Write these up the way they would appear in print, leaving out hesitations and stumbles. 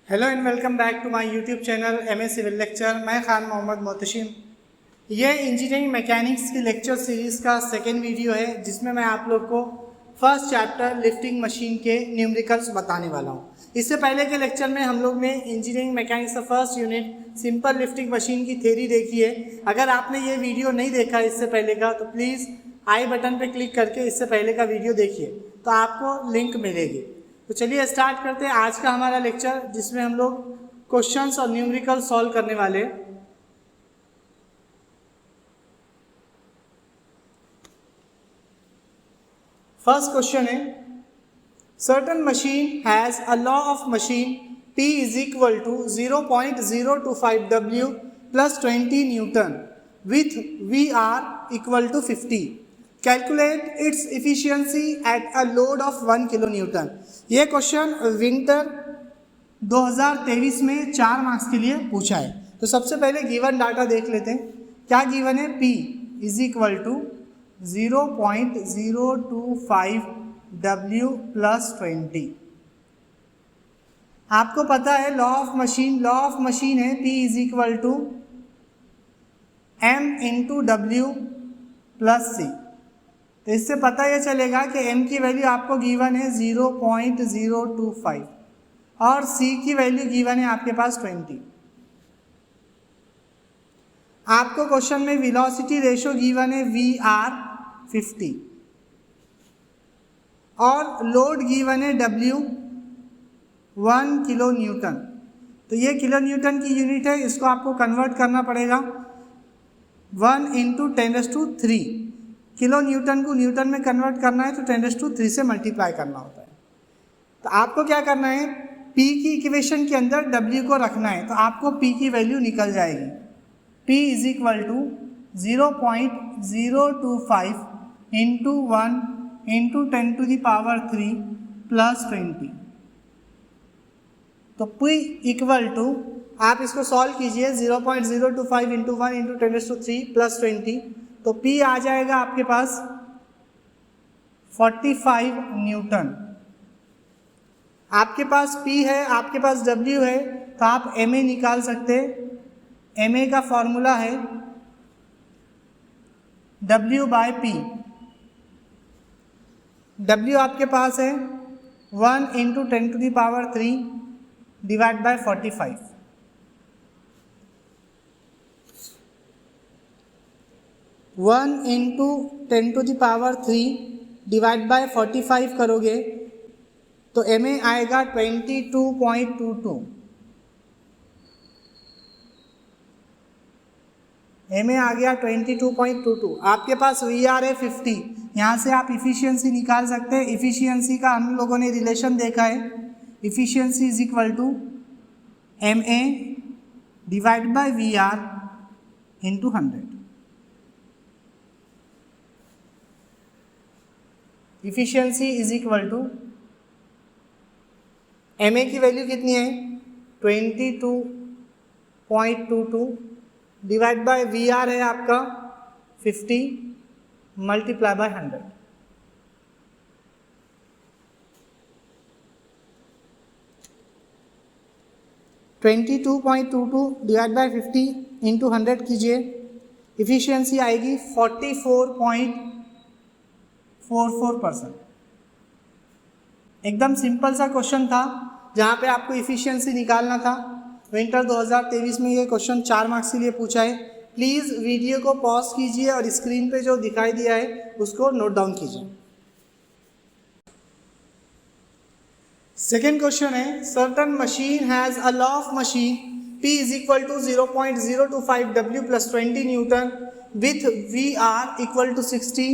Hello and welcome back to my YouTube channel MA civil lecture. मैं खान मोहम्मद मोहतशिम। ये engineering mechanics की lecture series का second video है जिसमें मैं आप लोग को फर्स्ट चैप्टर लिफ्टिंग मशीन के न्यूमेरिकल्स बताने वाला हूँ। इससे पहले के लेक्चर में हम लोग ने इंजीनियरिंग मैकेनिक्स का first unit simple lifting machine की थ्योरी देखी है। अगर आपने ये वीडियो नहीं देखा इससे पहले का तो प्लीज़ आई बटन पर क्लिक करके इससे पहले का वीडियो देखिए, तो आपको लिंक मिलेगी। तो चलिए स्टार्ट करते हैं आज का हमारा लेक्चर, जिसमें हम लोग क्वेश्चंस और न्यूमेरिकल सॉल्व करने वाले। फर्स्ट क्वेश्चन है, certain machine has a law of machine P is equal to 0.025 W plus 20 newton with VR equal to 50। Calculate its efficiency at a load of 1 kilo newton. ये question winter 2023 में 4 marks के लिए पूछा है। तो सबसे पहले गिवन डाटा देख लेते हैं। क्या गिवन है? P is equal to 0.025 W plus 20। आपको पता है लॉ ऑफ मशीन है P is equal to M into W plus C। तो इससे पता यह चलेगा कि m की वैल्यू आपको गिवन है 0.025 और c की वैल्यू गिवन है आपके पास 20। आपको क्वेश्चन में वेलोसिटी रेशो गिवन है VR 50 और लोड गिवन है W 1 किलो न्यूटन। तो ये किलो न्यूटन की यूनिट है, इसको आपको कन्वर्ट करना पड़ेगा 1 इंटू 10⁻³ किलो न्यूटन को न्यूटन में कन्वर्ट करना है तो 10⁻³ से मल्टीप्लाई करना होता है। तो आपको क्या करना है, P की इक्वेशन के अंदर W को रखना है, तो आपको P की वैल्यू निकल जाएगी। P is equal to 0.025 into 1 into 10⁻³ plus 20। तो P इक्वल टू, आप इसको सॉल्व कीजिए, 0.025 इंटू 1 इंटू 10⁻³ प्लस 20। तो P आ जाएगा आपके पास 45 न्यूटन। आपके पास P है, आपके पास W है, तो आप MA निकाल सकते हैं। MA का फॉर्मूला है W बाय P। W आपके पास है 1 into 10⁻³ divide by 45। 1 into 10⁻³ divide by 45 करोगे तो MA आएगा 22.22। MA आ गया 22.22। आपके पास VR है 50। यहाँ से आप इफिशियंसी निकाल सकते हैं। इफिशियंसी का हम लोगों ने रिलेशन देखा है, efficiency is equal to MA divide by VR into 100। Efficiency is equal to MA की वैल्यू कितनी है 22.22 डिवाइड बाय VR है आपका 50 multiply by 100। Twenty 22.22 divide by 50 into 100 कीजिए, इफिशियंसी आएगी 44.44%। एकदम सिंपल सा क्वेश्चन था जहाँ पे आपको इफिशियंसी निकालना था। विंटर 2023 में ये क्वेश्चन 4 मार्क्स के लिए पूछा है। प्लीज़ वीडियो को पॉज कीजिए और स्क्रीन पे जो दिखाई दिया है उसको नोट डाउन कीजिए। सेकेंड क्वेश्चन है, certain machine has a law of machine P is equal to 0.025 W plus 20 newton with VR equal to 60,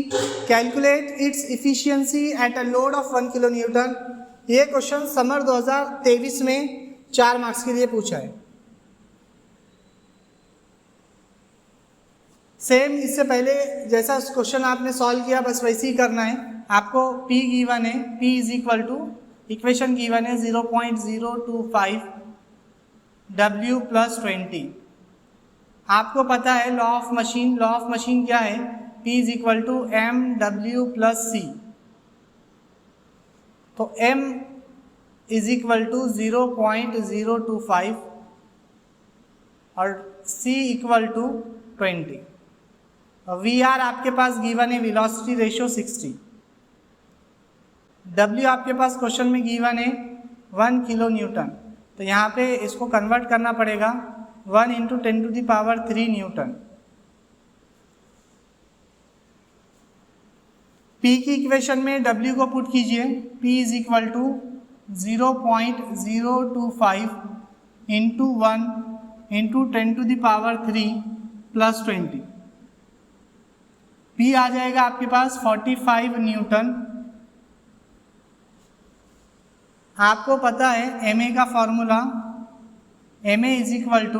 calculate its efficiency at a load of 1 kilo newton. ये question summer 2023 में 4 marks के लिए पूछा है। Same इससे पहले जैसा question आपने सॉल्व किया बस वैसे ही करना है। आपको P गिवन है, P is equal to, equation given है 0.025 W प्लस 20। आपको पता है लॉ ऑफ मशीन क्या है, P is equal to MW plus C। तो M इज इक्वल टू 0.025 और c equal to 20। V R आपके पास गिवन है वेलोसिटी रेशियो 60। W आपके पास क्वेश्चन में गिवन है 1 किलो न्यूटन, तो यहाँ पे इसको कन्वर्ट करना पड़ेगा 1 इंटू 10⁻³ न्यूटन। P की इक्वेशन में W को पुट कीजिए, P is equal to 0.025 into 1 into 10⁻³ plus 20। P आ जाएगा आपके पास 45 न्यूटन। आपको पता है Ma का formula, Ma is equal to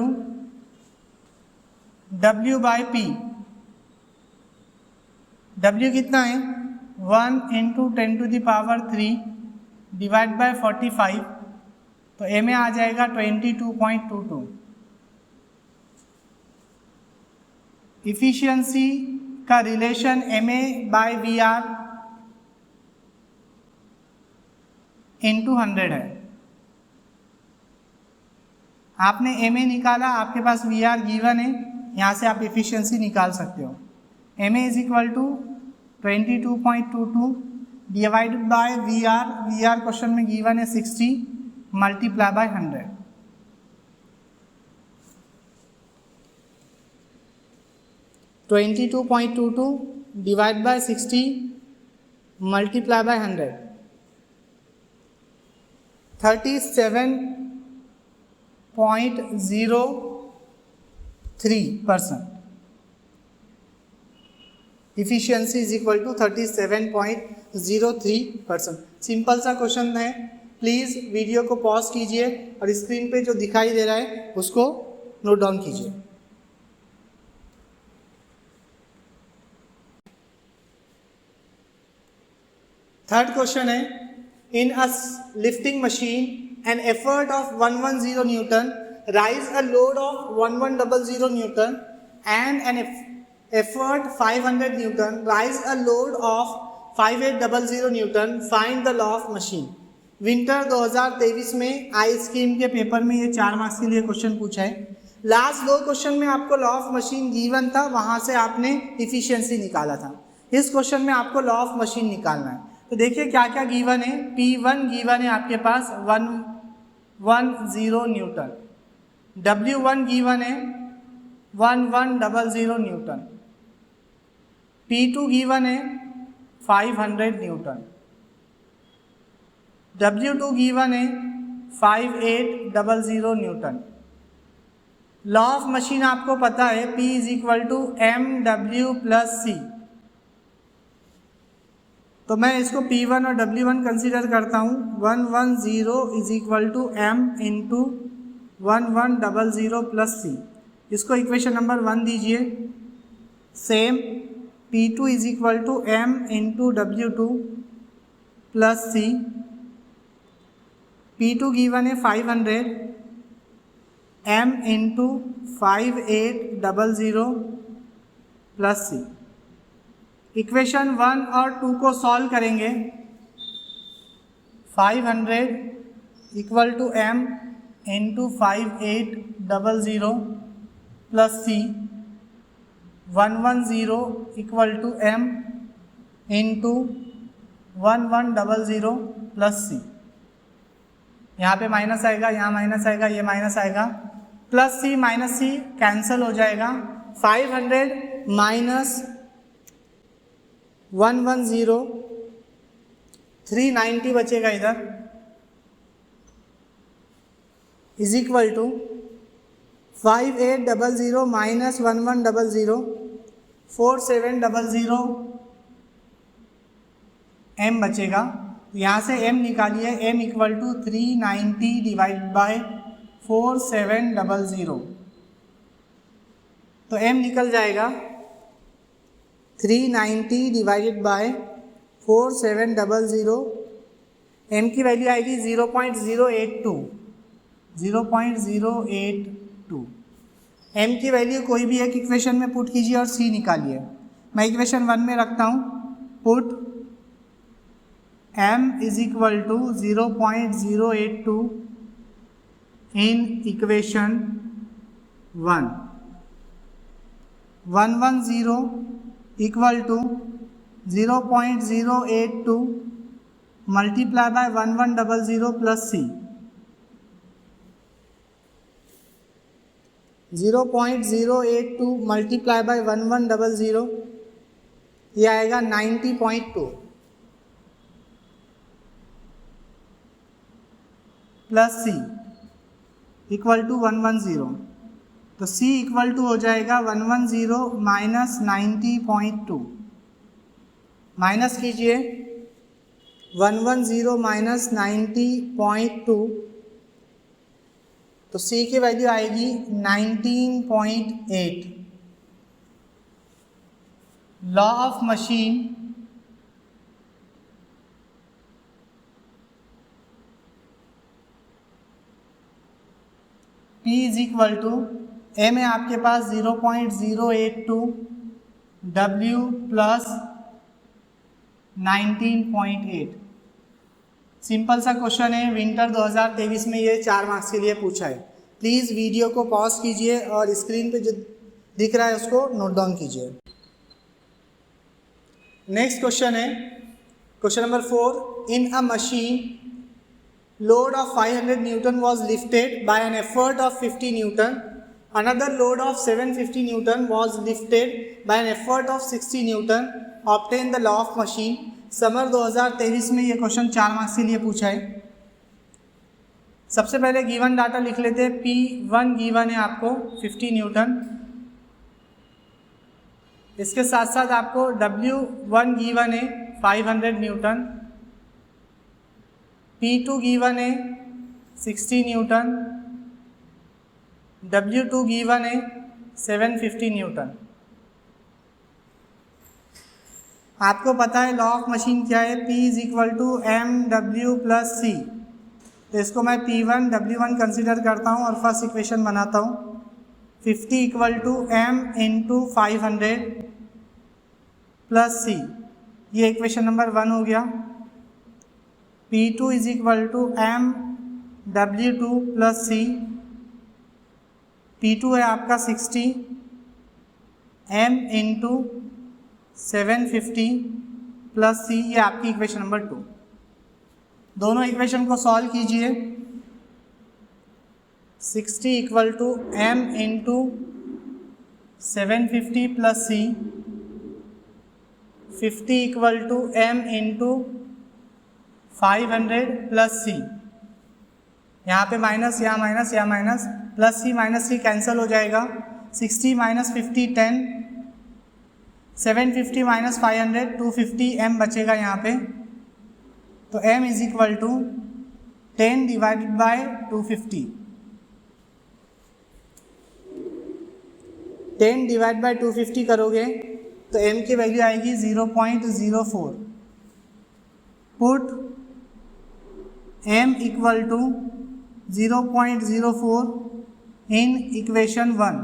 W by P। W कितना है 1 इंटू 10⁻³ डिवाइड बाय 45, तो Ma आ जाएगा 22.22। इफिशियंसी का relation Ma by VR into 100 है। आपने Ma निकाला, आपके पास VR गिवन है, यहाँ से आप इफिशियंसी निकाल सकते हो। Ma is equal to 22.22 divided by VR, VR question में गिवन है 60 मल्टीप्लाई बाय 100। तो 22.22 divide by 60 multiply by 100, 37.03%। Efficiency is equal to 37.03%। Simple सा क्वेश्चन है, प्लीज़ वीडियो को पॉज कीजिए और स्क्रीन पे जो दिखाई दे रहा है उसको नोट डाउन कीजिए। थर्ड क्वेश्चन है, in a lifting machine an effort of 110 newton raise a load of 1100 newton and an effort 500 Newton, rise a load of 5800 Newton, find the law of machine। Winter 2023 में आई scheme के paper में ये 4 marks के लिए question पूछा है। Last 2 question में आपको लॉ ऑफ मशीन गिवन था, वहाँ से आपने इफिशियंसी निकाला था। इस क्वेश्चन में आपको लॉ ऑफ मशीन निकालना है। तो देखिए क्या क्या गिवन है। P1 गिवन है आपके पास 110 न्यूटन, W1 गिवन है 1100 न्यूटन, P2 गिवन है 500 न्यूटन, W2 गिवन है 5800 न्यूटन। लॉ ऑफ मशीन आपको पता है P is equal to MW plus C। तो मैं इसको P1 और W1 कंसीडर करता हूँ। 110 is equal to M into 1100 plus C। इसको इक्वेशन नंबर 1 दीजिए। Same P2 is equal to M into W2 plus C। P2 given है 500, M into 5800 plus C। Equation 1 और 2 को सॉल्व करेंगे। 500 equal to M into 5800 plus C। 110 equal to M into 1100 plus C। यहाँ पे minus आएगा, यहाँ minus आएगा, ये माइनस आएगा, plus C minus C cancel हो जाएगा। 500 माइनस 110 390 बचेगा इधर, is equal to 5800 minus 1100 4700 M बचेगा। यहाँ से M निकालिए, M equal to 390 divide by 4700, तो M निकल जाएगा 390 डिवाइडेड बाय 4700। M की वैल्यू आएगी 0.082। M की वैल्यू कोई भी एक इक्वेशन में पुट कीजिए और C निकालिए। मैं इक्वेशन 1 में रखता हूँ, put m is equal to 0.082 in equation 1, 110 equal to 0.082 multiply by 1100 plus c, 0.082 multiply by 1100 ये आएगा 90.2 प्लस c इक्वल टू 110, तो c इक्वल टू हो जाएगा 110 माइनस 90.2, माइनस कीजिए 110 माइनस 90.2, तो c की वैल्यू आएगी 19.8। Law of machine P is equal to m है आपके पास 0.082 W प्लस 19.8। सिंपल सा क्वेश्चन है, विंटर 2023 में ये 4 मार्क्स के लिए पूछा है। प्लीज़ वीडियो को पॉज कीजिए और स्क्रीन पे जो दिख रहा है उसको नोट डाउन कीजिए। नेक्स्ट क्वेश्चन है question number 4। In a machine load of 500 Newton was lifted by an effort of 50 Newton. Another load of 750 Newton was lifted by an effort of 60 Newton. Obtain the law of machine. Summer 2023 में ये question 4 marks के लिए पूछा है। सबसे पहले given data लिख लेते हैं। P1 गिवन है आपको 50 न्यूटन, इसके साथ साथ आपको W1 गिवन है 500 न्यूटन, P2 गिवन है 60 न्यूटन, W2 गिवन है 750 न्यूटन। आपको पता है लॉ ऑफ मशीन क्या है, P is equal to M W plus C. तो इसको मैं P1 W1 कंसिडर करता हूँ और फर्स्ट इक्वेशन बनाता हूँ। 50 equal to M into 500 plus C, ये इक्वेशन नंबर 1 हो गया। P2 is equal to M W2 plus C. P2 है आपका 60 m इंटू 750 प्लस सी, ये आपकी इक्वेशन नंबर 2। दोनों इक्वेशन को सॉल्व कीजिए। 60 equal to m into 750 plus C, 50 equal to m into 500 plus C. यहाँ पे माइनस, यहाँ माइनस, यहाँ minus, plus C minus C cancel हो जाएगा। 60 माइनस 50 10, 750 माइनस 500 250 m बचेगा यहाँ पे। तो m is equal to 10 divided by 250। 10 divide by 250 करोगे तो m की वैल्यू आएगी 0.04। Put m equal to 0.04 in equation 1।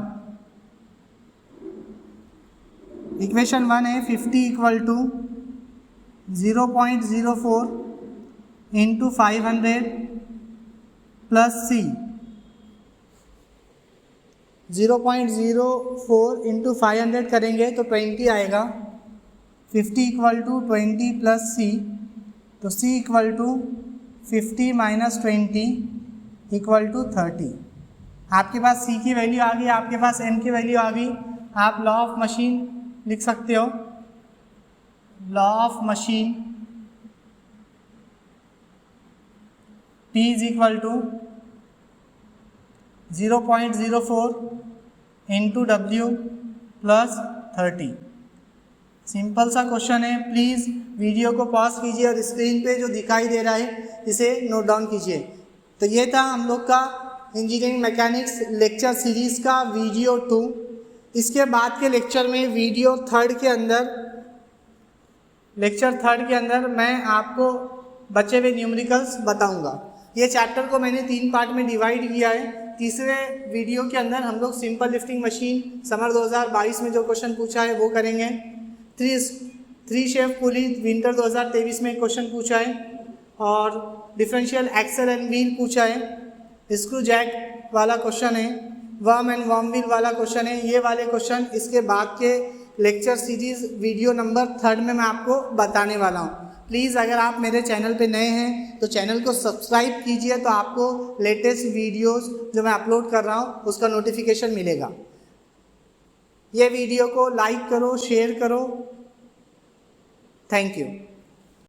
Equation 1 है 50 equal to 0.04 into 500 plus C. 0.04 into 500 करेंगे तो 20 आएगा। 50 इक्वल टू 20 प्लस सी, तो c equal to 50 minus 20 equal to 30। आपके पास c की वैल्यू आ गई, आपके पास m की वैल्यू आ गई। आप लॉ ऑफ मशीन लिख सकते हो। Law of machine P is equal to 0.04 into W plus 30। Simple सा क्वेश्चन है। प्लीज़ वीडियो को पॉज कीजिए और स्क्रीन पे जो दिखाई दे रहा है इसे नोट डाउन कीजिए। तो ये था हम लोग का इंजीनियरिंग मैकेनिक्स लेक्चर सीरीज़ का वीडियो 2। इसके बाद के लेक्चर में वीडियो 3 के अंदर, लेक्चर 3 के अंदर मैं आपको बचे हुए न्यूमेरिकल्स बताऊंगा। ये चैप्टर को मैंने 3 पार्ट में डिवाइड किया है। तीसरे वीडियो के अंदर हम लोग सिंपल लिफ्टिंग मशीन समर 2022 में जो क्वेश्चन पूछा है वो करेंगे। 3 शेफ पुली विंटर 2023 में क्वेश्चन पूछा है, और डिफरेंशियल एक्सल एंड व्हील पूछा है, स्क्रू जैक वाला क्वेश्चन है, वर्म एंड वर्म व्हील वाला क्वेश्चन है। ये वाले क्वेश्चन इसके बाद के लेक्चर सीरीज़ वीडियो नंबर 3 में मैं आपको बताने वाला हूँ। प्लीज़ अगर आप मेरे चैनल पे नए हैं तो चैनल को सब्सक्राइब कीजिए, तो आपको लेटेस्ट वीडियोस जो मैं अपलोड कर रहा हूँ उसका नोटिफिकेशन मिलेगा। ये वीडियो को लाइक करो, शेयर करो। Thank you.